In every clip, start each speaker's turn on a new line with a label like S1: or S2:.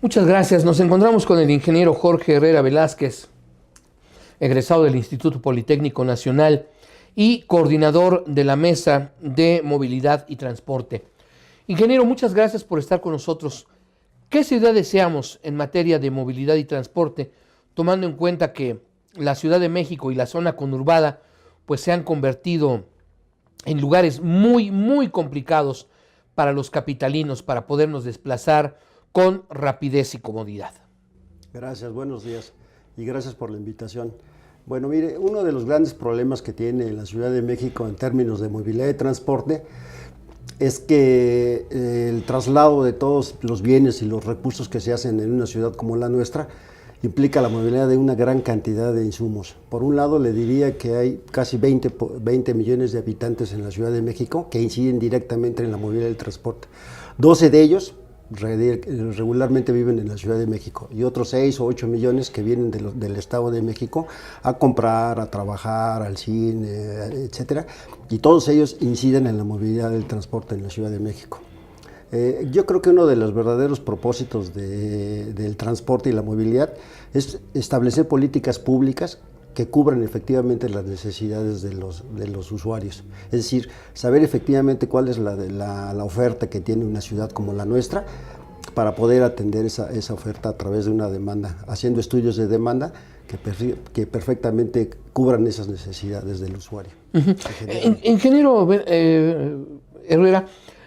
S1: Muchas gracias. Nos encontramos con el ingeniero Jorge Herrera Velázquez, egresado del Instituto Politécnico Nacional y coordinador de la Mesa de Movilidad y Transporte. Ingeniero, muchas gracias por estar con nosotros. ¿Qué ciudad deseamos en materia de movilidad y transporte, tomando en cuenta que la Ciudad de México y la zona conurbada pues se han convertido en lugares muy complicados para los capitalinos para podernos desplazar con rapidez y comodidad?
S2: Gracias, buenos días y gracias por la invitación. Bueno, mire, uno de los grandes problemas que tiene la Ciudad de México en términos de movilidad y transporte es que el traslado de todos los bienes y los recursos que se hacen en una ciudad como la nuestra implica la movilidad de una gran cantidad de insumos. Por un lado, le diría que hay casi 20 millones de habitantes en la Ciudad de México que inciden directamente en la movilidad del transporte. 12 de ellos regularmente viven en la Ciudad de México y otros 6 o 8 millones que vienen del Estado de México a comprar, a trabajar, al cine, etcétera, y todos ellos inciden en la movilidad del transporte en la Ciudad de México. Yo creo que uno de los verdaderos propósitos del transporte y la movilidad es establecer políticas públicas que cubran efectivamente las necesidades de los usuarios. Es decir, saber efectivamente cuál es la oferta que tiene una ciudad como la nuestra para poder atender esa oferta a través de una demanda, haciendo estudios de demanda que perfectamente cubran esas necesidades del usuario.
S1: Ingeniero Herrera,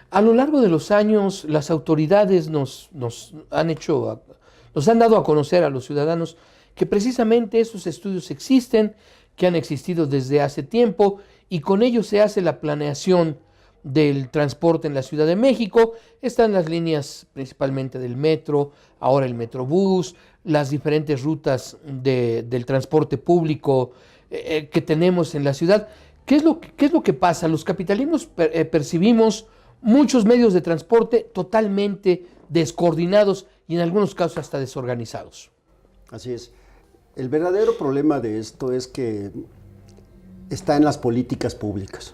S1: a lo largo de los años las autoridades nos han dado a conocer a los ciudadanos que precisamente esos estudios existen, que han existido desde hace tiempo, y con ellos se hace la planeación del transporte en la Ciudad de México. Están las líneas principalmente del metro, ahora el Metrobús, las diferentes rutas del transporte público que tenemos en la ciudad. ¿Qué es lo que pasa? Los capitalinos percibimos muchos medios de transporte totalmente descoordinados y en algunos casos hasta desorganizados.
S2: Así es. El verdadero problema de esto es que está en las políticas públicas.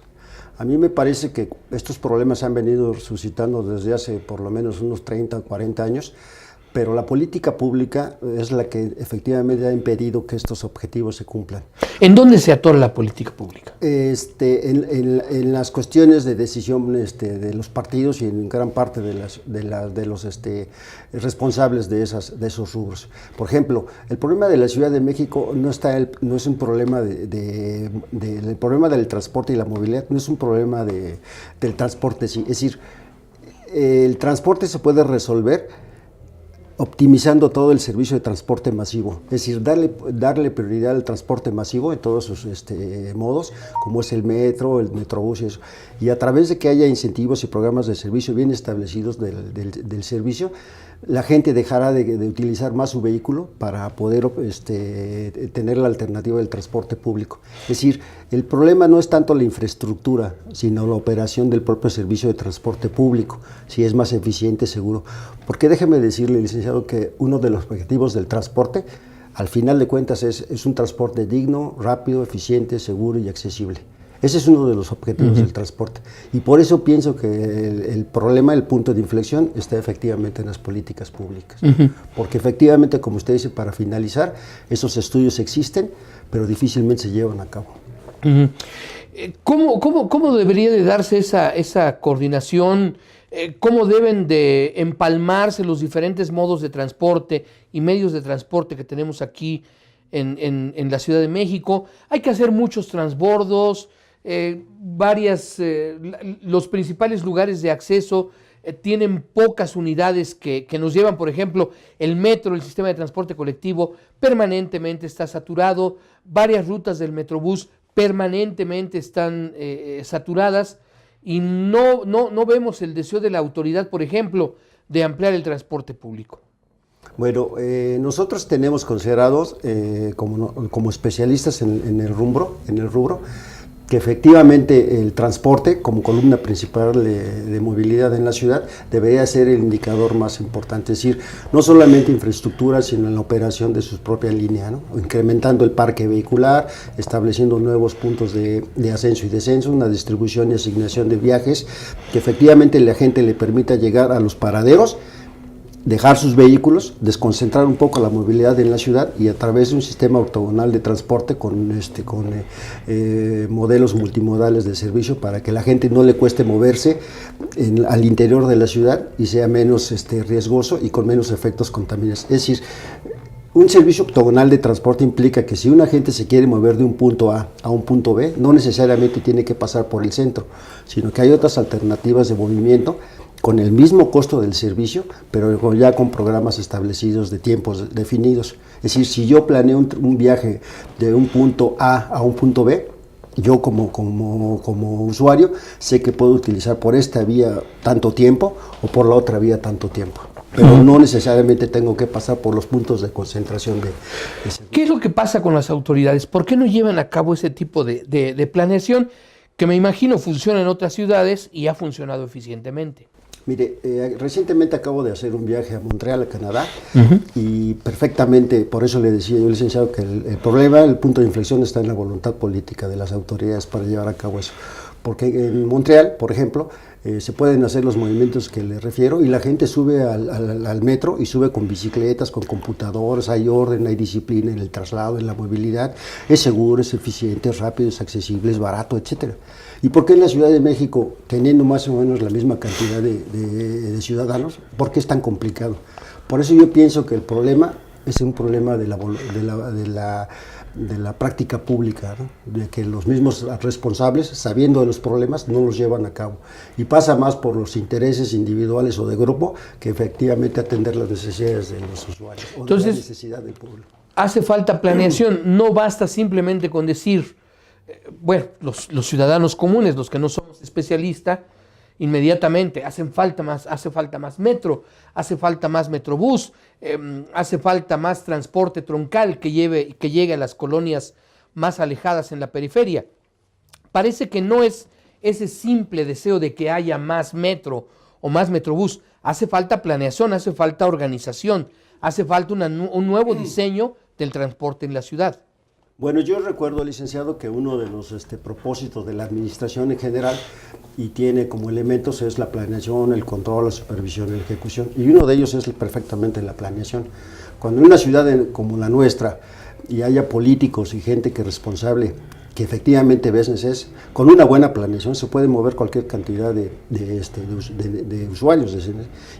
S2: A mí me parece que estos problemas se han venido suscitando desde hace por lo menos unos 30 o 40 años, pero la política pública es la que efectivamente ha impedido que estos objetivos se cumplan.
S1: ¿En dónde se atora la política pública?
S2: En las cuestiones de decisión de los partidos y en gran parte de los responsables de esos rubros. Por ejemplo, el problema de la Ciudad de México no es un problema el problema del transporte y la movilidad, no es un problema del transporte, sí. Es decir, el transporte se puede resolver optimizando todo el servicio de transporte masivo, es decir, darle prioridad al transporte masivo en todos sus modos, como es el metro, el metrobús y eso, y a través de que haya incentivos y programas de servicio bien establecidos del servicio, la gente dejará de utilizar más su vehículo para poder tener la alternativa del transporte público. Es decir, el problema no es tanto la infraestructura, sino la operación del propio servicio de transporte público, si es más eficiente, seguro. Porque déjeme decirle, licenciado, que uno de los objetivos del transporte, al final de cuentas, es un transporte digno, rápido, eficiente, seguro y accesible. Ese es uno de los objetivos del transporte. Y por eso pienso que el problema, el punto de inflexión, está efectivamente en las políticas públicas. Porque efectivamente, como usted dice, para finalizar, esos estudios existen, pero difícilmente se llevan a cabo.
S1: ¿Cómo debería de darse esa coordinación? ¿Cómo deben de empalmarse los diferentes modos de transporte y medios de transporte que tenemos aquí en la Ciudad de México? Hay que hacer muchos transbordos, los principales lugares de acceso tienen pocas unidades que nos llevan. Por ejemplo, el metro, el sistema de transporte colectivo, permanentemente está saturado. Varias rutas del Metrobús permanentemente están saturadas y no vemos el deseo de la autoridad, por ejemplo, de ampliar el transporte público.
S2: Bueno, nosotros tenemos considerados como especialistas en el rubro, que efectivamente el transporte como columna principal de movilidad en la ciudad debería ser el indicador más importante, es decir, no solamente infraestructura, sino en la operación de su propia línea, ¿no? Incrementando el parque vehicular, estableciendo nuevos puntos de ascenso y descenso, una distribución y asignación de viajes que efectivamente la gente le permita llegar a los paraderos dejar sus vehículos, desconcentrar un poco la movilidad en la ciudad y a través de un sistema ortogonal de transporte con modelos multimodales de servicio para que la gente no le cueste moverse al interior de la ciudad y sea menos riesgoso y con menos efectos contaminantes. Es decir, un servicio octogonal de transporte implica que si una gente se quiere mover de un punto A a un punto B, no necesariamente tiene que pasar por el centro, sino que hay otras alternativas de movimiento con el mismo costo del servicio, pero ya con programas establecidos de tiempos definidos. Es decir, si yo planeo un viaje de un punto A a un punto B, yo como usuario sé que puedo utilizar por esta vía tanto tiempo o por la otra vía tanto tiempo. Pero no necesariamente tengo que pasar por los puntos de concentración de servicio.
S1: ¿Qué es lo que pasa con las autoridades? ¿Por qué no llevan a cabo ese tipo de planeación que me imagino funciona en otras ciudades y ha funcionado eficientemente?
S2: Mire, recientemente acabo de hacer un viaje a Montreal, a Canadá, y perfectamente, por eso le decía yo, licenciado, que el problema, el punto de inflexión está en la voluntad política de las autoridades para llevar a cabo eso. Porque en Montreal, por ejemplo, se pueden hacer los movimientos que le refiero y la gente sube al metro y sube con bicicletas, con computadores, hay orden, hay disciplina en el traslado, en la movilidad, es seguro, es eficiente, es rápido, es accesible, es barato, etcétera. ¿Y por qué en la Ciudad de México, teniendo más o menos la misma cantidad de ciudadanos, por qué es tan complicado? Por eso yo pienso que el problema es un problema de la práctica pública, ¿no? De que los mismos responsables, sabiendo de los problemas, no los llevan a cabo. Y pasa más por los intereses individuales o de grupo que efectivamente atender las necesidades de los usuarios o
S1: Entonces,
S2: de la necesidad del público.
S1: Hace falta planeación, no basta simplemente con decir, bueno, los ciudadanos comunes, los que no somos especialistas, inmediatamente hace falta más metro, hace falta más metrobús, hace falta más transporte troncal que llegue a las colonias más alejadas en la periferia. Parece que no es ese simple deseo de que haya más metro o más metrobús, hace falta planeación, hace falta organización, hace falta un nuevo diseño del transporte en la ciudad.
S2: Bueno, yo recuerdo, licenciado, que uno de los propósitos de la administración en general y tiene como elementos es la planeación, el control, la supervisión y la ejecución. Y uno de ellos es perfectamente la planeación. Cuando en una ciudad como la nuestra y haya políticos y gente que es responsable, que efectivamente es, con una buena planeación se puede mover cualquier cantidad de usuarios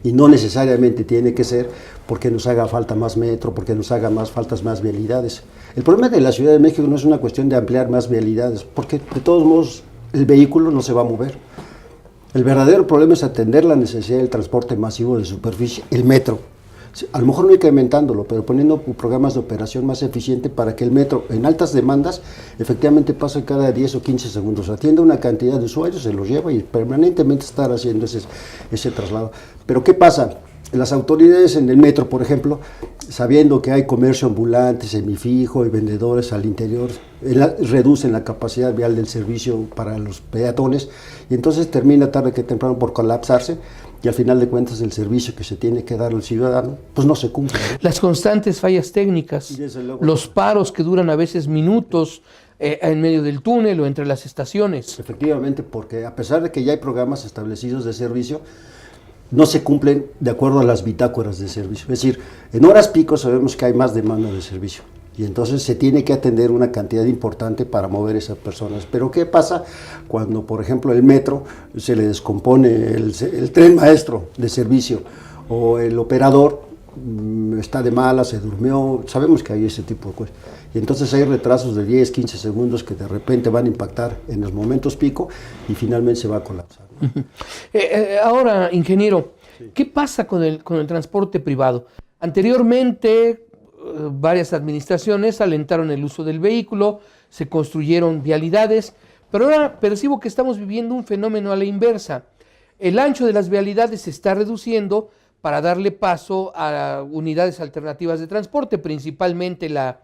S2: y no necesariamente tiene que ser porque nos haga falta más metro, porque nos haga faltas más vialidades. El problema de la Ciudad de México no es una cuestión de ampliar más vialidades, porque de todos modos el vehículo no se va a mover. El verdadero problema es atender la necesidad del transporte masivo de superficie, el metro. A lo mejor no incrementándolo, pero poniendo programas de operación más eficientes para que el metro en altas demandas efectivamente pase cada 10 o 15 segundos, atienda una cantidad de usuarios, se los lleva y permanentemente estar haciendo ese traslado. Pero ¿qué pasa? Las autoridades en el metro, por ejemplo, sabiendo que hay comercio ambulante, semifijo y vendedores al interior, reducen la capacidad vial del servicio para los peatones y entonces termina tarde que temprano por colapsarse y al final de cuentas el servicio que se tiene que dar al ciudadano pues no se cumple, ¿no?
S1: Las constantes fallas técnicas, los paros que duran a veces minutos en medio del túnel o entre las estaciones.
S2: Efectivamente, porque a pesar de que ya hay programas establecidos de servicio, no se cumplen de acuerdo a las bitácoras de servicio. Es decir, en horas pico sabemos que hay más demanda de servicio y entonces se tiene que atender una cantidad importante para mover esas personas. Pero ¿qué pasa cuando, por ejemplo, el metro se le descompone el tren maestro de servicio o el operador está de mala, se durmió? Sabemos que hay ese tipo de cosas. Y entonces hay retrasos de 10, 15 segundos que de repente van a impactar en los momentos pico y finalmente se va a colapsar, ¿no?
S1: Ahora, ingeniero, sí. ¿Qué pasa con el transporte privado? Anteriormente, varias administraciones alentaron el uso del vehículo, se construyeron vialidades, pero ahora percibo que estamos viviendo un fenómeno a la inversa. El ancho de las vialidades se está reduciendo para darle paso a unidades alternativas de transporte, principalmente la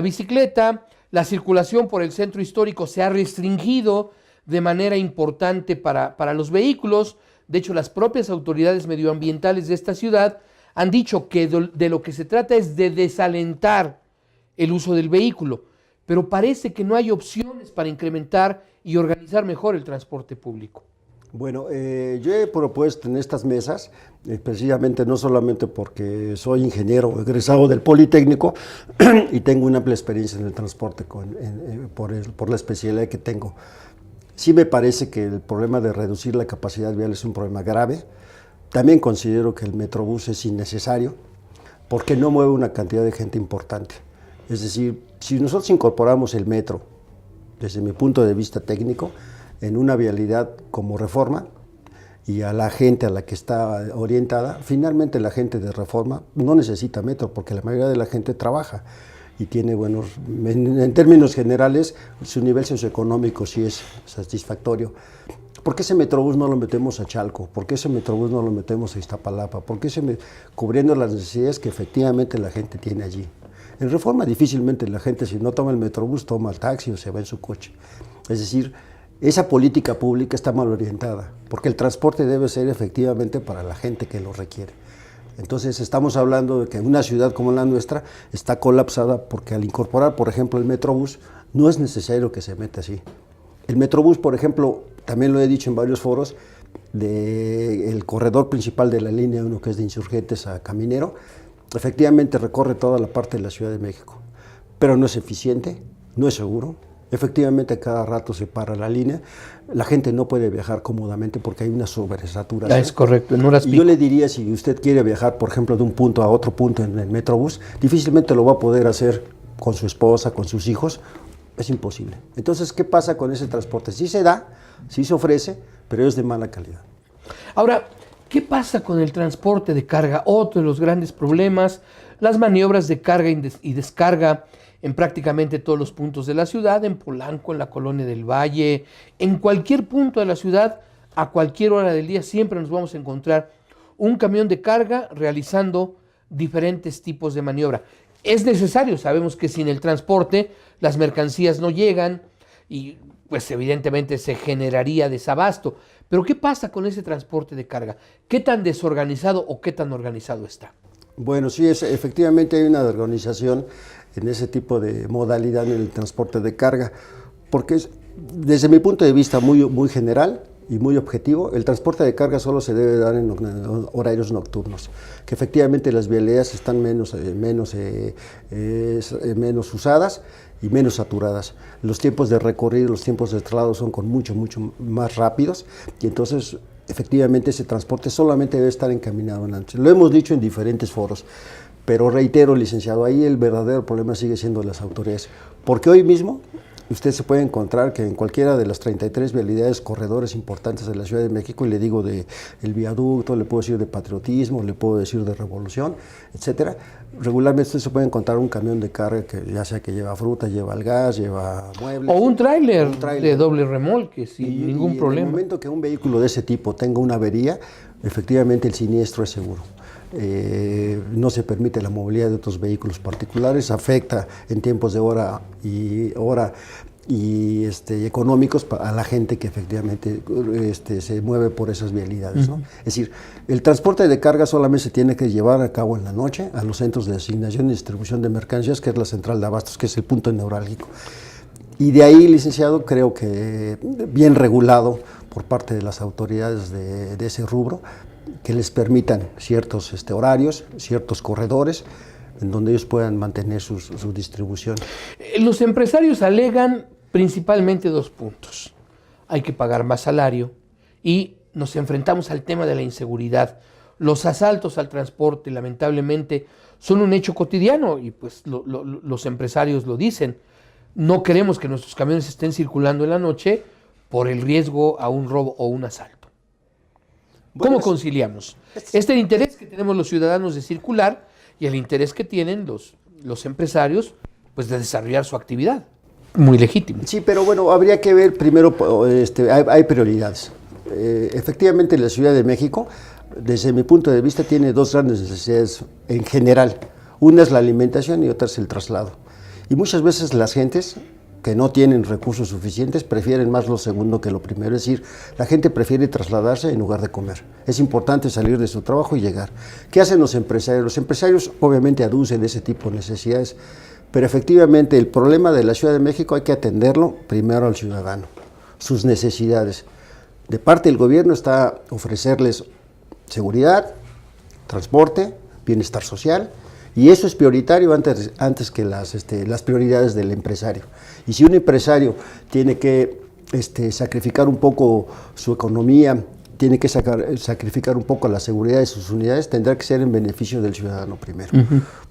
S1: bicicleta. La circulación por el centro histórico se ha restringido de manera importante para los vehículos. De hecho, las propias autoridades medioambientales de esta ciudad han dicho que de lo que se trata es de desalentar el uso del vehículo, pero parece que no hay opciones para incrementar y organizar mejor el transporte público.
S2: Bueno, yo he propuesto en estas mesas, precisamente no solamente porque soy ingeniero egresado del Politécnico y tengo una amplia experiencia en el transporte por la especialidad que tengo. Sí me parece que el problema de reducir la capacidad vial es un problema grave. También considero que el Metrobús es innecesario porque no mueve una cantidad de gente importante. Es decir, si nosotros incorporamos el metro, desde mi punto de vista técnico, en una vialidad como Reforma, y a la gente a la que está orientada, finalmente la gente de Reforma no necesita metro, porque la mayoría de la gente trabaja y tiene buenos, en términos generales, su nivel socioeconómico sí es satisfactorio. ¿Por qué ese Metrobús no lo metemos a Chalco? ¿Por qué ese Metrobús no lo metemos a Iztapalapa? ¿Por qué cubriendo las necesidades que efectivamente la gente tiene allí? En Reforma difícilmente la gente, si no toma el Metrobús, toma el taxi o se va en su coche. Es decir, esa política pública está mal orientada, porque el transporte debe ser efectivamente para la gente que lo requiere. Entonces estamos hablando de que una ciudad como la nuestra está colapsada porque al incorporar, por ejemplo, el Metrobús, no es necesario que se meta así. El Metrobús, por ejemplo, también lo he dicho en varios foros, el corredor principal de la línea 1, que es de Insurgentes a Caminero, efectivamente recorre toda la parte de la Ciudad de México, pero no es eficiente, no es seguro. Efectivamente, cada rato se para la línea. La gente no puede viajar cómodamente porque hay una sobresaturación.
S1: Es correcto, en horas
S2: pico. Y yo le diría, si usted quiere viajar, por ejemplo, de un punto a otro punto en el Metrobús, difícilmente lo va a poder hacer con su esposa, con sus hijos. Es imposible. Entonces, ¿qué pasa con ese transporte? Sí se da, sí se ofrece, pero es de mala calidad.
S1: Ahora, ¿qué pasa con el transporte de carga? Otro de los grandes problemas, las maniobras de carga y descarga en prácticamente todos los puntos de la ciudad, en Polanco, en la Colonia del Valle, en cualquier punto de la ciudad, a cualquier hora del día, siempre nos vamos a encontrar un camión de carga realizando diferentes tipos de maniobra. Es necesario, sabemos que sin el transporte las mercancías no llegan y pues evidentemente se generaría desabasto. Pero ¿qué pasa con ese transporte de carga? ¿Qué tan desorganizado o qué tan organizado está?
S2: Bueno, sí, efectivamente hay una organización en ese tipo de modalidad en el transporte de carga, porque desde mi punto de vista muy general y muy objetivo, el transporte de carga solo se debe dar en horarios nocturnos, que efectivamente las vialidades están menos usadas y menos saturadas. Los tiempos de recorrido, los tiempos de traslado son con mucho más rápidos y entonces efectivamente ese transporte solamente debe estar encaminado en la noche. Lo hemos dicho en diferentes foros, pero reitero, licenciado, ahí el verdadero problema sigue siendo las autoridades, porque hoy mismo usted se puede encontrar que en cualquiera de las 33 vialidades, corredores importantes de la Ciudad de México, y le digo de el viaducto, le puedo decir de Patriotismo, le puedo decir de Revolución, etcétera, regularmente usted se puede encontrar un camión de carga que ya sea que lleva fruta, lleva el gas, lleva muebles.
S1: O un tráiler de doble remolque, sin ningún problema.
S2: En el momento que un vehículo de ese tipo tenga una avería, efectivamente el siniestro es seguro. No se permite la movilidad de otros vehículos particulares, afecta en tiempos de hora y económicos a la gente que efectivamente se mueve por esas vialidades, ¿no? Es decir, el transporte de carga solamente se tiene que llevar a cabo en la noche a los centros de asignación y distribución de mercancías, que es la central de abastos, que es el punto neurálgico. Y de ahí, licenciado, creo que bien regulado por parte de las autoridades de ese rubro, que les permitan ciertos horarios, ciertos corredores, en donde ellos puedan mantener su distribución.
S1: Los empresarios alegan principalmente dos puntos. Hay que pagar más salario y nos enfrentamos al tema de la inseguridad. Los asaltos al transporte, lamentablemente, son un hecho cotidiano y pues los empresarios lo dicen. No queremos que nuestros camiones estén circulando en la noche por el riesgo a un robo o un asalto. ¿Cómo conciliamos este interés que tenemos los ciudadanos de circular y el interés que tienen los empresarios pues de desarrollar su actividad? Muy legítimo.
S2: Sí, pero bueno, habría que ver primero, hay prioridades. Efectivamente, la Ciudad de México, desde mi punto de vista, tiene dos grandes necesidades en general. Una es la alimentación y otra es el traslado. Y muchas veces las gentes que no tienen recursos suficientes prefieren más lo segundo que lo primero, es decir, la gente prefiere trasladarse en lugar de comer. Es importante salir de su trabajo y llegar. ¿Qué hacen los empresarios? Los empresarios obviamente aducen ese tipo de necesidades, pero efectivamente el problema de la Ciudad de México hay que atenderlo primero al ciudadano, sus necesidades. De parte del gobierno está ofrecerles seguridad, transporte, bienestar social, y eso es prioritario antes que las prioridades del empresario. Y si un empresario tiene que sacrificar un poco su economía, tiene que sacrificar un poco la seguridad de sus unidades, tendrá que ser en beneficio del ciudadano primero.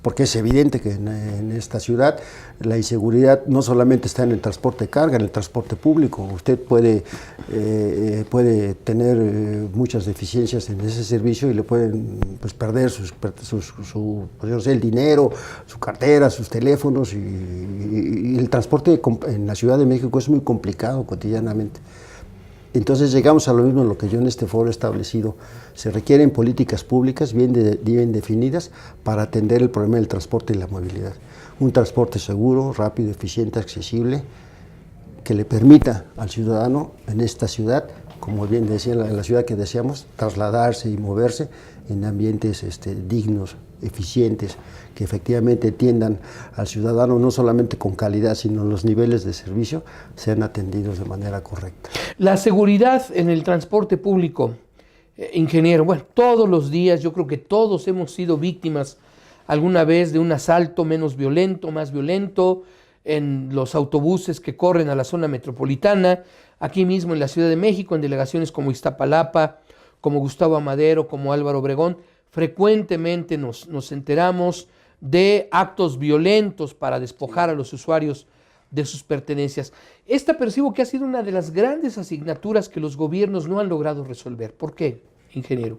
S2: Porque es evidente que en esta ciudad la inseguridad no solamente está en el transporte de carga, en el transporte público. Usted puede tener muchas deficiencias en ese servicio y le pueden perder el dinero, su cartera, sus teléfonos, y el transporte en la Ciudad de México es muy complicado cotidianamente. Entonces llegamos a lo mismo en lo que yo en este foro he establecido. Se requieren políticas públicas bien definidas para atender el problema del transporte y la movilidad. Un transporte seguro, rápido, eficiente, accesible, que le permita al ciudadano en esta ciudad, como bien decía, en la ciudad que deseamos, trasladarse y moverse en ambientes dignos, eficientes, que efectivamente atiendan al ciudadano no solamente con calidad, sino los niveles de servicio sean atendidos de manera correcta.
S1: La seguridad en el transporte público, ingeniero, bueno, todos los días yo creo que todos hemos sido víctimas alguna vez de un asalto menos violento, más violento, en los autobuses que corren a la zona metropolitana, aquí mismo en la Ciudad de México, en delegaciones como Iztapalapa, como Gustavo Amadero, como Álvaro Obregón, frecuentemente nos enteramos de actos violentos para despojar a los usuarios de sus pertenencias. Esta percibo que ha sido una de las grandes asignaturas que los gobiernos no han logrado resolver. ¿Por qué, ingeniero?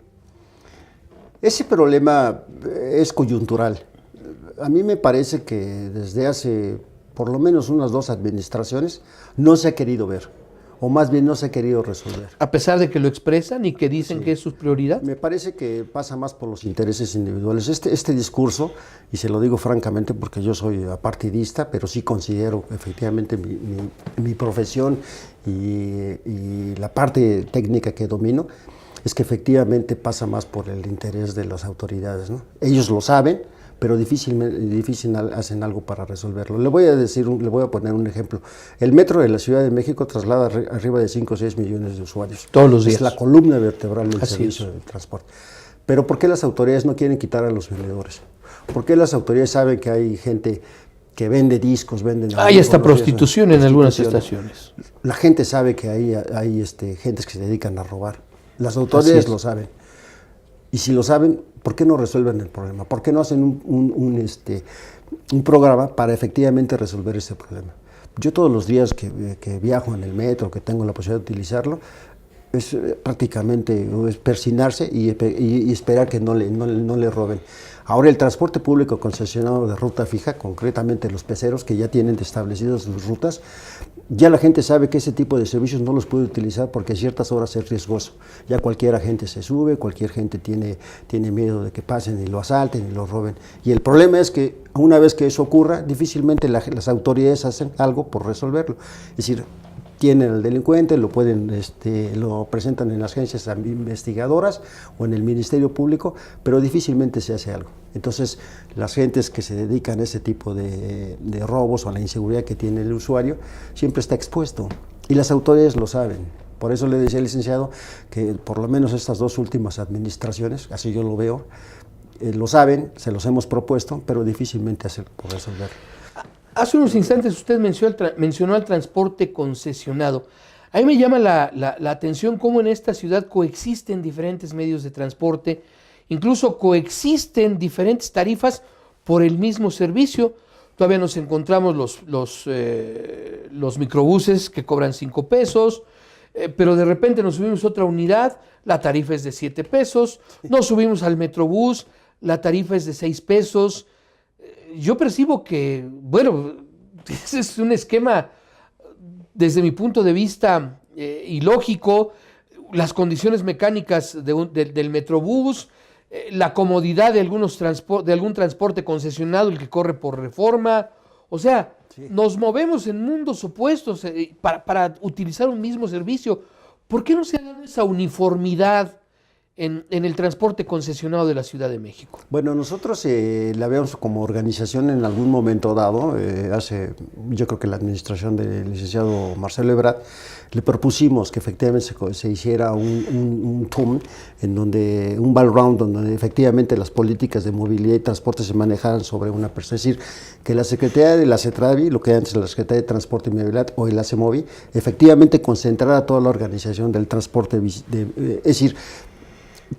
S2: Ese problema es coyuntural. A mí me parece que desde hace por lo menos unas 2 administraciones no se ha querido ver, o más bien no se ha querido resolver.
S1: A pesar de que lo expresan y que dicen que es su prioridad.
S2: Me parece que pasa más por los intereses individuales. Este discurso, y se lo digo francamente porque yo soy apartidista, pero sí considero efectivamente mi profesión y la parte técnica que domino, es que efectivamente pasa más por el interés de las autoridades, ¿no? Ellos lo saben, pero difícil hacen algo para resolverlo. Le voy a poner un ejemplo. El metro de la Ciudad de México traslada arriba de 5 o 6 millones de usuarios.
S1: Todos los días.
S2: Es la columna vertebral del servicio de transporte. Pero ¿por qué las autoridades no quieren quitar a los vendedores? ¿Por qué las autoridades saben que hay gente que vende discos, venden...
S1: Hay hasta prostitución en algunas estaciones.
S2: La gente sabe que hay gentes que se dedican a robar. Las autoridades lo saben. Y si lo saben, ¿por qué no resuelven el problema? ¿Por qué no hacen un programa para efectivamente resolver ese problema? Yo todos los días que viajo en el metro, que tengo la posibilidad de utilizarlo, es prácticamente persignarse y esperar que no le roben. Ahora el transporte público concesionado de ruta fija, concretamente los peceros que ya tienen establecidas sus rutas, ya la gente sabe que ese tipo de servicios no los puede utilizar porque a ciertas horas es riesgoso. Ya cualquier agente se sube, cualquier gente tiene miedo de que pasen y lo asalten y lo roben. Y el problema es que una vez que eso ocurra, difícilmente las autoridades hacen algo por resolverlo. Es decir, tienen al delincuente, lo presentan en las agencias investigadoras o en el Ministerio Público, pero difícilmente se hace algo. Entonces, las gentes que se dedican a ese tipo de robos o a la inseguridad que tiene el usuario, siempre está expuesto. Y las autoridades lo saben. Por eso le decía al licenciado que por lo menos estas 2 últimas administraciones, así yo lo veo, lo saben, se los hemos propuesto, pero difícilmente hacen por resolverlo.
S1: Hace unos instantes usted mencionó al transporte concesionado. A mí me llama la atención cómo en esta ciudad coexisten diferentes medios de transporte, incluso coexisten diferentes tarifas por el mismo servicio. Todavía nos encontramos los microbuses que cobran 5 pesos, pero de repente nos subimos a otra unidad, la tarifa es de 7 pesos, nos subimos al metrobús, la tarifa es de 6 pesos. Yo percibo que, bueno, ese es un esquema, desde mi punto de vista, ilógico. Las condiciones mecánicas del metrobús, la comodidad de algún transporte concesionado, el que corre por Reforma. O sea, nos movemos en mundos opuestos para utilizar un mismo servicio. ¿Por qué no se ha dado esa uniformidad en el transporte concesionado de la Ciudad de México?
S2: Bueno, nosotros la vemos como organización en algún momento dado, yo creo que la administración del licenciado Marcelo Ebrard, le propusimos que efectivamente se hiciera un TUM, en donde, un ball-round, donde efectivamente las políticas de movilidad y transporte se manejaran sobre una persona. Es decir, que la Secretaría de la CETRAVI, lo que antes la Secretaría de Transporte y Movilidad, hoy la CEMOVI, efectivamente concentrara toda la organización del transporte, es decir,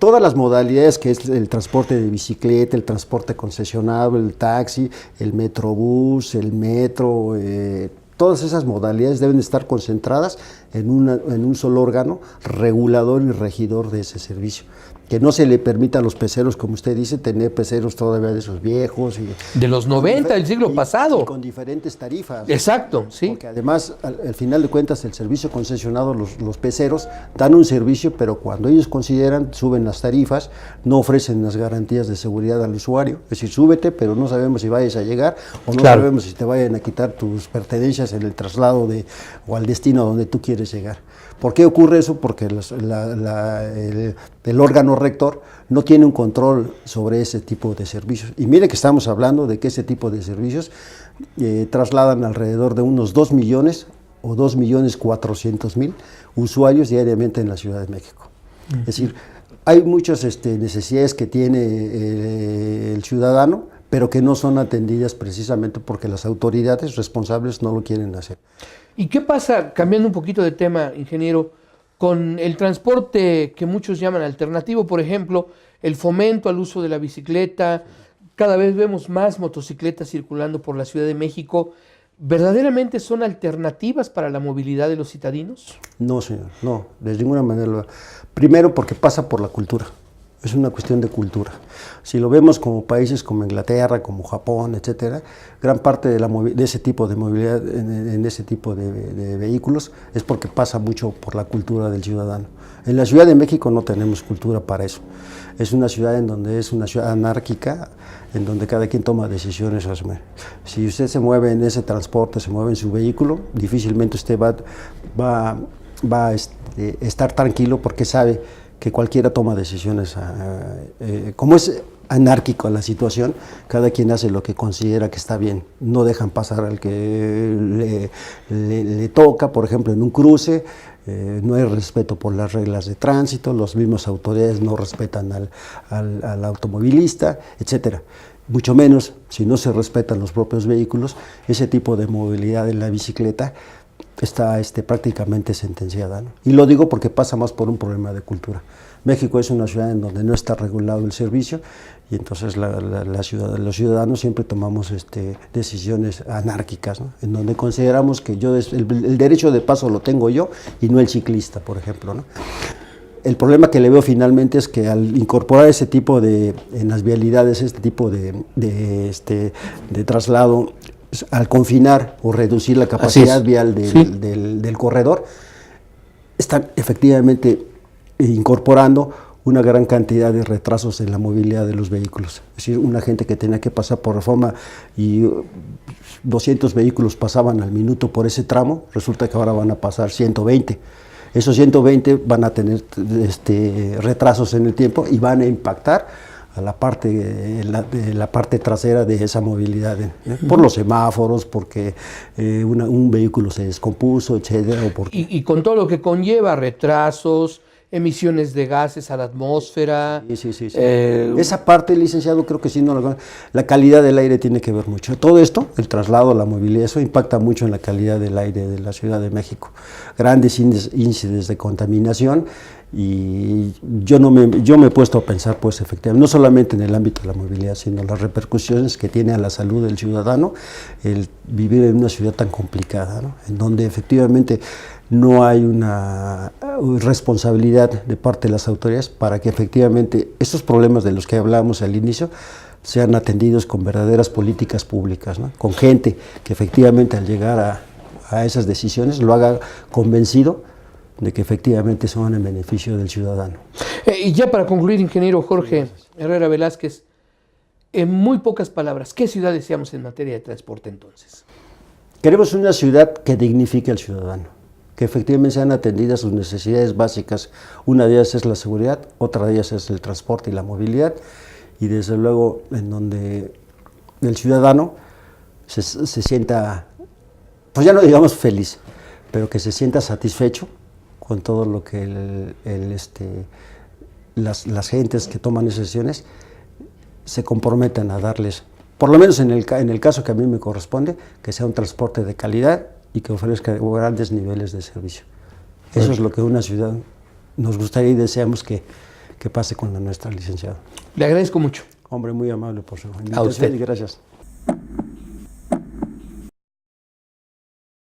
S2: todas las modalidades que es el transporte de bicicleta, el transporte concesionado, el taxi, el metrobús, el metro, todas esas modalidades deben estar concentradas en un solo órgano regulador y regidor de ese servicio. Que no se le permita a los peceros, como usted dice, tener peceros todavía de esos viejos.
S1: De los 90, del siglo pasado.
S2: Y con diferentes tarifas.
S1: Exacto, sí.
S2: Porque además, al final de cuentas, el servicio concesionado, los peceros, dan un servicio, pero cuando ellos consideran, suben las tarifas, no ofrecen las garantías de seguridad al usuario. Es decir, súbete, pero no sabemos si vayas a llegar, o no sabemos si te vayan a quitar tus pertenencias en el traslado o al destino donde tú quieres llegar. ¿Por qué ocurre eso? Porque el órgano rector no tiene un control sobre ese tipo de servicios. Y mire que estamos hablando de que ese tipo de servicios trasladan alrededor de unos 2 millones o 2.400.000 usuarios diariamente en la Ciudad de México. Es decir, hay muchas necesidades que tiene el ciudadano, pero que no son atendidas precisamente porque las autoridades responsables no lo quieren hacer.
S1: ¿Y qué pasa, cambiando un poquito de tema, ingeniero, con el transporte que muchos llaman alternativo? Por ejemplo, el fomento al uso de la bicicleta. Cada vez vemos más motocicletas circulando por la Ciudad de México. ¿Verdaderamente son alternativas para la movilidad de los citadinos?
S2: No, señor, no, de ninguna manera. Primero porque pasa por la cultura. Es una cuestión de cultura. Si lo vemos como países como Inglaterra, como Japón, etcétera, gran parte de ese tipo de movilidad en ese tipo de vehículos es porque pasa mucho por la cultura del ciudadano. En la Ciudad de México no tenemos cultura para eso. Es una ciudad en donde es una ciudad anárquica, en donde cada quien toma decisiones. Si usted se mueve en ese transporte, se mueve en su vehículo, difícilmente usted va a estar tranquilo porque sabe que cualquiera toma decisiones. Como es anárquico la situación, cada quien hace lo que considera que está bien. No dejan pasar al que le toca, por ejemplo, en un cruce. No hay respeto por las reglas de tránsito, las mismas autoridades no respetan al automovilista, etcétera. Mucho menos si no se respetan los propios vehículos, ese tipo de movilidad en la bicicleta está prácticamente sentenciada, ¿no? Y lo digo porque pasa más por un problema de cultura. México es una ciudad en donde no está regulado el servicio y entonces los ciudadanos siempre tomamos decisiones anárquicas, ¿no? En donde consideramos que el derecho de paso lo tengo yo y no el ciclista, por ejemplo, ¿no? El problema que le veo finalmente es que al incorporar en las vialidades este tipo de traslado, al confinar o reducir la capacidad vial del corredor, están efectivamente incorporando una gran cantidad de retrasos en la movilidad de los vehículos. Es decir, una gente que tenía que pasar por Reforma y 200 vehículos pasaban al minuto por ese tramo, resulta que ahora van a pasar 120. Esos 120 van a tener retrasos en el tiempo y van a impactar a la parte trasera de esa movilidad, por los semáforos, porque un vehículo se descompuso, etcétera.
S1: Y con todo lo que conlleva, retrasos, emisiones de gases a la atmósfera.
S2: Sí. Esa parte, licenciado, creo que sí, la calidad del aire tiene que ver mucho. Todo esto, el traslado, la movilidad, eso impacta mucho en la calidad del aire de la Ciudad de México. Grandes índices de contaminación. Y yo me he puesto a pensar, pues efectivamente, no solamente en el ámbito de la movilidad, sino las repercusiones que tiene a la salud del ciudadano el vivir en una ciudad tan complicada, ¿no? En donde efectivamente no hay una responsabilidad de parte de las autoridades para que efectivamente estos problemas de los que hablábamos al inicio sean atendidos con verdaderas políticas públicas, ¿no? Con gente que efectivamente al llegar a esas decisiones lo haga convencido de que efectivamente son en beneficio del ciudadano.
S1: Y ya para concluir, ingeniero Jorge Herrera Velázquez, en muy pocas palabras, ¿qué ciudad deseamos en materia de transporte entonces?
S2: Queremos una ciudad que dignifique al ciudadano. que efectivamente sean atendidas sus necesidades básicas. Una de ellas es la seguridad, otra de ellas es el transporte y la movilidad, y desde luego en donde el ciudadano se sienta, pues ya no digamos feliz, pero que se sienta satisfecho con todo lo que las gentes que toman esas decisiones se comprometen a darles, por lo menos en el caso que a mí me corresponde, que sea un transporte de calidad y que ofrezca grandes niveles de servicio. Eso es lo que una ciudad nos gustaría y deseamos que pase con la nuestra, licenciado.
S1: Le agradezco mucho.
S2: Hombre, muy amable por su
S1: A
S2: invitación
S1: usted.
S2: y gracias.